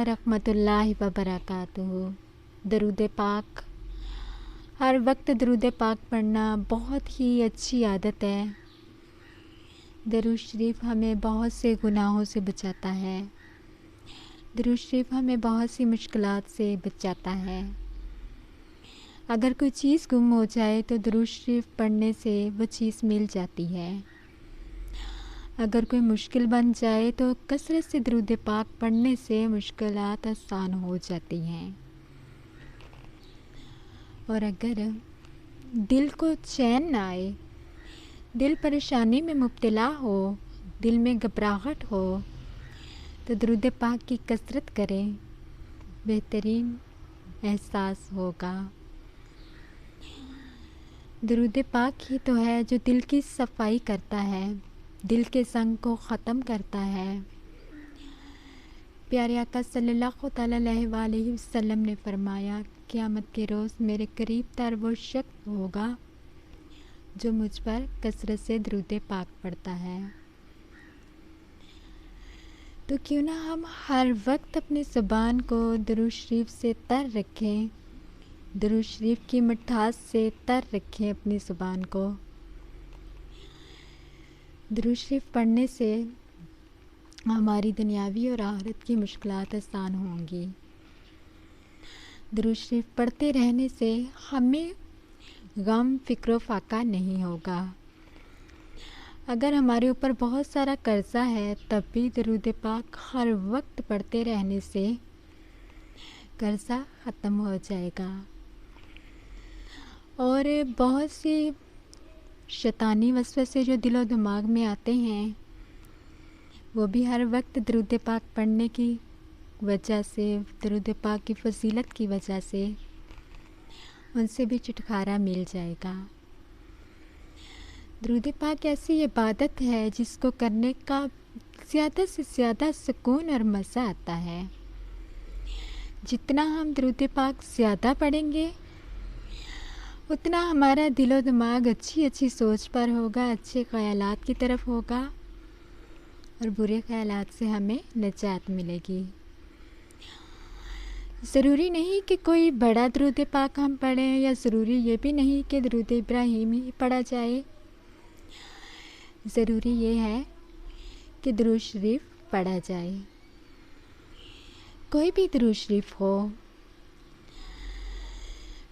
ورحمۃ اللہ وبرکاتہ۔ درود پاک۔ ہر وقت درود پاک پڑھنا بہت ہی اچھی عادت ہے۔ درود شریف ہمیں بہت سے گناہوں سے بچاتا ہے۔ درود شریف ہمیں بہت سی مشکلات سے بچاتا ہے۔ اگر کوئی چیز گم ہو جائے تو درود شریف پڑھنے سے وہ چیز مل جاتی ہے۔ اگر کوئی مشکل بن جائے تو کثرت سے درود پاک پڑھنے سے مشکلات آسان ہو جاتی ہیں۔ اور اگر دل کو چین نہ آئے، دل پریشانی میں مبتلا ہو، دل میں گھبراہٹ ہو، تو درود پاک کی کثرت کریں، بہترین احساس ہوگا۔ درود پاک ہی تو ہے جو دل کی صفائی کرتا ہے، دل کے زنگ کو ختم کرتا ہے۔ پیارے آقا صلی اللہ تعالیٰ علیہ وآلہ وسلم نے فرمایا، قیامت کے روز میرے قریب تر وہ شخص ہوگا جو مجھ پر کثرت سے درود پاک پڑھتا ہے۔ تو کیوں نہ ہم ہر وقت اپنی زبان کو درود شریف سے تر رکھیں، درود شریف کی مٹھاس سے تر رکھیں اپنی زبان کو۔ درود شریف پڑھنے سے ہماری دنیاوی اور آخرت کی مشکلات آسان ہوں گی۔ درود شریف پڑھتے رہنے سے ہمیں غم، فکر و فاقہ نہیں ہوگا۔ اگر ہمارے اوپر بہت سارا قرضہ ہے تب بھی درود پاک ہر وقت پڑھتے رہنے سے قرضہ ختم ہو جائے گا۔ اور بہت سی شیطانی وسوسے جو دل و دماغ میں آتے ہیں وہ بھی ہر وقت درود پاک پڑھنے کی وجہ سے، درود پاک کی فضیلت کی وجہ سے ان سے بھی چھٹکارا مل جائے گا۔ درود پاک ایسی عبادت ہے جس کو کرنے کا زیادہ سے زیادہ سکون اور مزہ آتا ہے۔ جتنا ہم درود پاک زیادہ پڑھیں گے اتنا ہمارا دل و دماغ اچھی سوچ پر ہوگا، اچھے خیالات کی طرف ہوگا اور برے خیالات سے ہمیں نجات ملے گی۔ ضروری نہیں کہ کوئی بڑا درود پاک ہم پڑھیں، یا ضروری یہ بھی نہیں کہ درود ابراہیم ہی پڑھا جائے۔ ضروری یہ ہے کہ درود شریف پڑھا جائے، کوئی بھی درود شریف ہو۔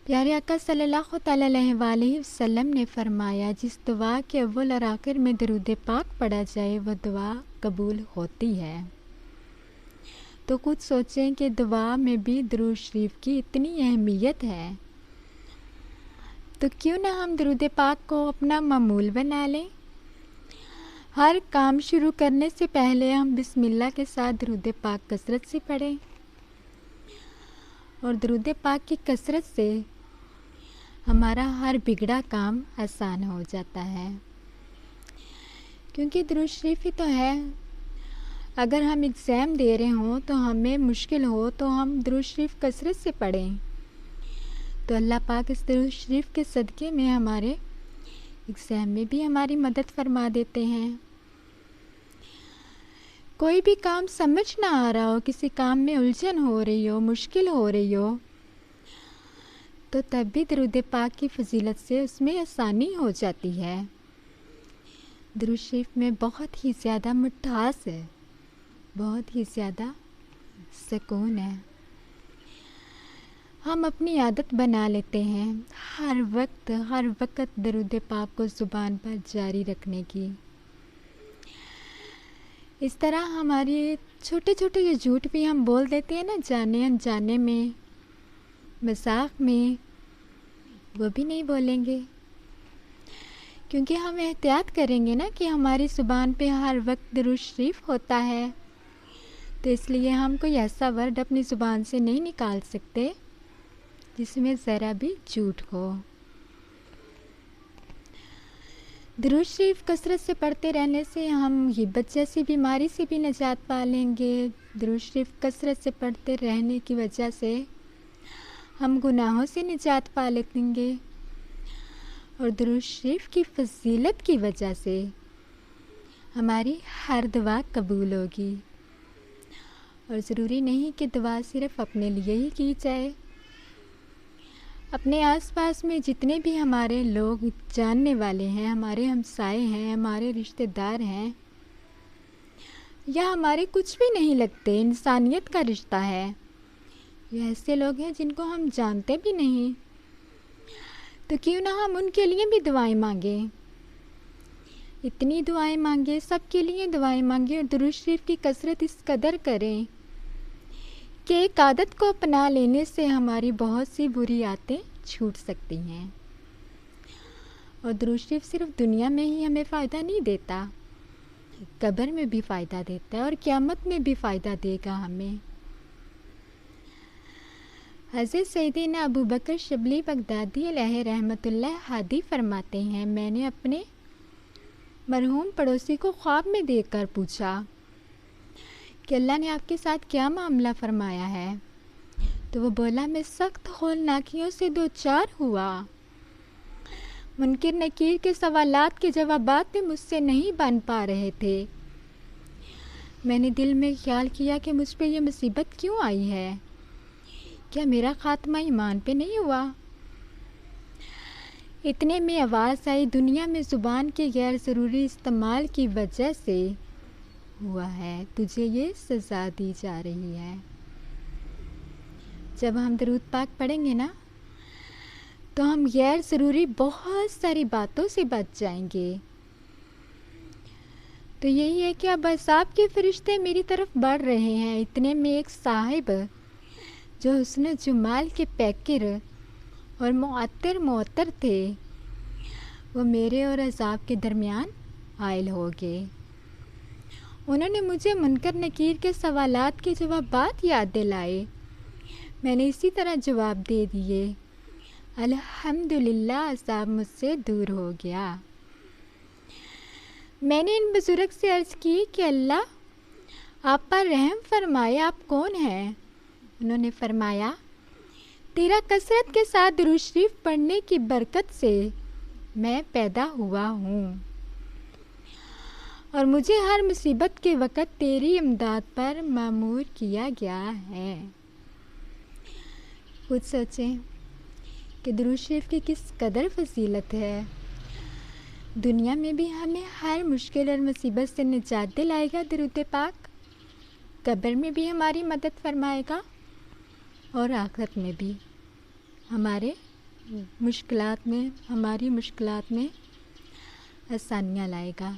پیارے آقا صلی اللہ تعالیٰ علیہ وآلہ وسلم نے فرمایا، جس دعا کے اول اور آخر میں درود پاک پڑھا جائے وہ دعا قبول ہوتی ہے۔ تو کچھ سوچیں کہ دعا میں بھی درود شریف کی اتنی اہمیت ہے، تو کیوں نہ ہم درود پاک کو اپنا معمول بنا لیں۔ ہر کام شروع کرنے سے پہلے ہم بسم اللہ کے ساتھ درود پاک کثرت سے پڑھیں، اور درود پاک کی کثرت سے ہمارا ہر بگڑا کام آسان ہو جاتا ہے، کیونکہ درود شریف ہی تو ہے۔ اگر ہم ایگزام دے رہے ہوں تو ہمیں مشکل ہو تو ہم درود شریف کثرت سے پڑھیں، تو اللہ پاک اس درود شریف کے صدقے میں ہمارے ایگزام میں بھی ہماری مدد فرما دیتے ہیں۔ کوئی بھی کام سمجھ نہ آ رہا ہو، کسی کام میں الجھن ہو رہی ہو، مشکل ہو رہی ہو، تو تب بھی درود پاک کی فضیلت سے اس میں آسانی ہو جاتی ہے۔ درود شریف میں بہت ہی زیادہ مٹھاس ہے، بہت ہی زیادہ سکون ہے۔ ہم اپنی عادت بنا لیتے ہیں ہر وقت درود پاک کو زبان پر جاری رکھنے کی۔ اس طرح ہماری چھوٹے چھوٹے جو جھوٹ بھی ہم بول دیتے ہیں نا، جانے انجانے میں، مذاق میں، وہ بھی نہیں بولیں گے، کیونکہ ہم احتیاط کریں گے نا کہ ہماری زبان پہ ہر وقت درود شریف ہوتا ہے، تو اس لیے ہم کوئی ایسا ورڈ اپنی زبان سے نہیں نکال سکتے جس میں ذرا بھی جھوٹ ہو۔ درود شریف کثرت سے پڑھتے رہنے سے ہم غیبت جیسی بیماری سے بھی نجات پا لیں گے۔ درود شریف کثرت سے پڑھتے رہنے کی وجہ سے ہم گناہوں سے نجات پا لیں گے، اور درود شریف کی فضیلت کی وجہ سے ہماری ہر دعا قبول ہوگی، اور ضروری نہیں کہ دعا صرف اپنے لیے ہی کی جائے. اپنے آس پاس میں جتنے بھی ہمارے لوگ جاننے والے ہیں، ہمارے ہمسائے ہیں، ہمارے رشتہ دار ہیں، یا ہمارے کچھ بھی نہیں لگتے، انسانیت کا رشتہ ہے، یہ ایسے لوگ ہیں جن کو ہم جانتے بھی نہیں، تو کیوں نہ ہم ان کے لیے بھی دعائیں مانگیں. اتنی دعائیں مانگیں، سب کے لیے دعائیں مانگیں، اور درود شریف کی کثرت اس قدر کریں کہ ایک عادت کو اپنا لینے سے ہماری بہت سی بری عادتیں چھوٹ سکتی ہیں. اور درود شریف صرف دنیا میں ہی ہمیں فائدہ نہیں دیتا، قبر میں بھی فائدہ دیتا ہے اور قیامت میں بھی فائدہ دے گا ہمیں. حضرت سیدنا ابو بکر شبلی بغدادی علیہ رحمۃ اللہ ہادی فرماتے ہیں، میں نے اپنے مرحوم پڑوسی کو خواب میں دیکھ کر پوچھا کہ اللہ نے آپ کے ساتھ کیا معاملہ فرمایا ہے؟ تو وہ بولا، میں سخت ہولناکیوں سے دوچار ہوا، منکر نکیر کے سوالات کے جوابات بھی مجھ سے نہیں بن پا رہے تھے. میں نے دل میں خیال کیا کہ مجھ پہ یہ مصیبت کیوں آئی ہے؟ کیا میرا خاتمہ ایمان پہ نہیں ہوا؟ اتنے میں آواز آئی، دنیا میں زبان کے غیر ضروری استعمال کی وجہ سے ہوا ہے، تجھے یہ سزا دی جا رہی ہے. جب ہم درود پاک پڑھیں گے نا تو ہم غیر ضروری بہت ساری باتوں سے بچ جائیں گے. تو یہی ہے کہ اب عذاب کے فرشتے میری طرف بڑھ رہے ہیں. اتنے میں ایک صاحب جو حسن و جمال کے پیکر اور معطر تھے، وہ میرے اور عذاب کے درمیان حائل ہو گئے. انہوں نے مجھے منکر نکیر کے سوالات کے جوابات یاد دلائے. میں نے اسی طرح جواب دے دیے. الحمدللہ عذاب مجھ سے دور ہو گیا. میں نے ان بزرگ سے عرض کی کہ اللہ آپ پر رحم فرمائے، آپ کون ہیں؟ انہوں نے فرمایا، تیرا کثرت کے ساتھ درود شریف پڑھنے کی برکت سے میں پیدا ہوا ہوں، اور مجھے ہر مصیبت کے وقت تیری امداد پر مأمور کیا گیا ہے. خود سوچیں کہ درود شریف کی کس قدر فضیلت ہے. دنیا میں بھی ہمیں ہر مشکل اور مصیبت سے نجات دلائے گا درود پاک، قبر میں بھی ہماری مدد فرمائے گا، اور آخرت میں بھی ہماری مشکلات میں آسانیاں لائے گا،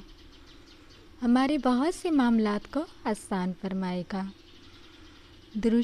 ہمارے بہت سے معاملات کو آسان فرمائے گا. درود